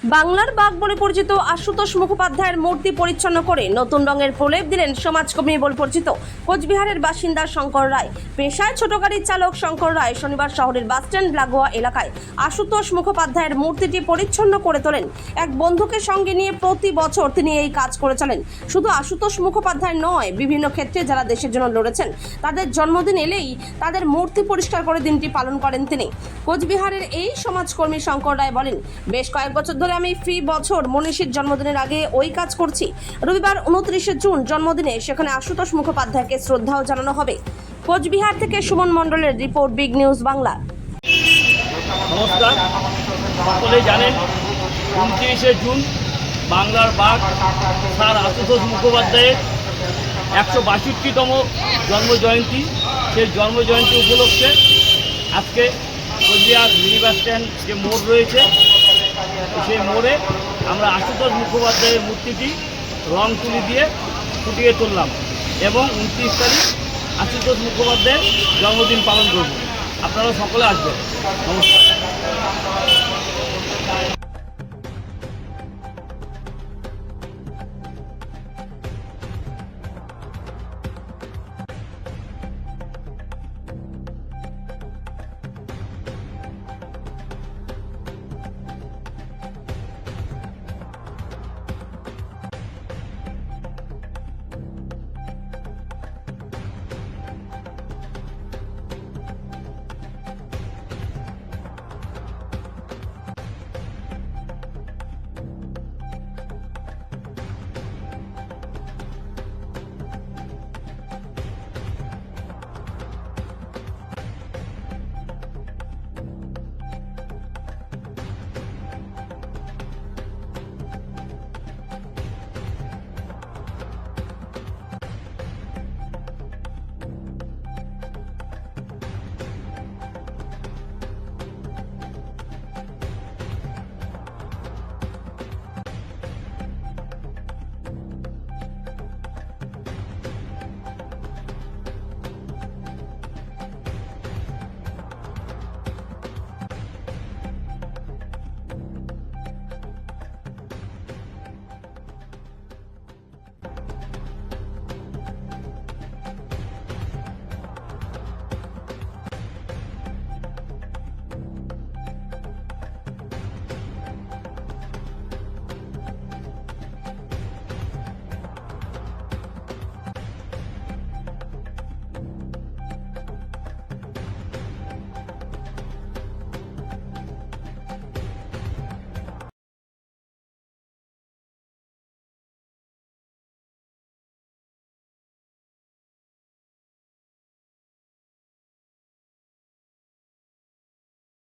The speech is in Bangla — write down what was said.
বাংলার বাঘ বলে পরিচিত আশুতোষ মুখোপাধ্যায়ের মূর্তি পরিচ্ছন্ন করে নতুন রঙের প্রলেপ দিলেন সমাজকর্মী বলে পরিচিত কোচবিহারের বাসিন্দা শঙ্কর রায়। পেশায় ছোট গাড়ির চালক শঙ্কর রায় শনিবার শহরের বাসস্ট্যান্ড লাগোয়া এলাকায় আশুতোষ মুখোপাধ্যায়ের মূর্তিটি পরিচ্ছন্ন করে তোলেন। এক বন্ধুকে সঙ্গে নিয়ে প্রতি বছর তিনি এই কাজ করে চলেন। শুধু আশুতোষ মুখোপাধ্যায় নয়, বিভিন্ন ক্ষেত্রে যারা দেশের জন্য লড়েছেন তাদের জন্মদিন এলেই তাদের মূর্তি পরিষ্কার করে দিনটি পালন করেন তিনি। কোচবিহারের এই সমাজকর্মী শঙ্কর রায় বলেন, বেশ কয়েক বছর ধরে আমি ফি বছর মনীষীর জন্মদিনের আগে ওই কাজ করছি। রবিবার 29শে জুন জন্মদিনে সেখানে আশুতোষ মুখোপাধ্যায়কে শ্রদ্ধাও জানানো হবে। কোচবিহার থেকে সুমন মণ্ডলের রিপোর্ট, বিগ নিউজ বাংলা। নমস্কার, সকলেই জানেন 29শে জুন বাংলার বাঘ স্যার আশুতোষ মুখোপাধ্যায়ের 162তম জন্মজয়ন্তী। সেই জন্মজয়ন্তী উপলক্ষে আজকে কোচবিহার মিনি বাস স্ট্যান্ড যে মোড় রয়েছে, সেই মোড়ে আমরা আশুতোষ মুখোপাধ্যায়ের মূর্তিটি রং তুলি দিয়ে ফুটিয়ে তুললাম এবং 29 তারিখ আশুতোষ মুখোপাধ্যায়ের জন্মদিন পালন করব। আপনারা সকলে আসবেন। নমস্কার।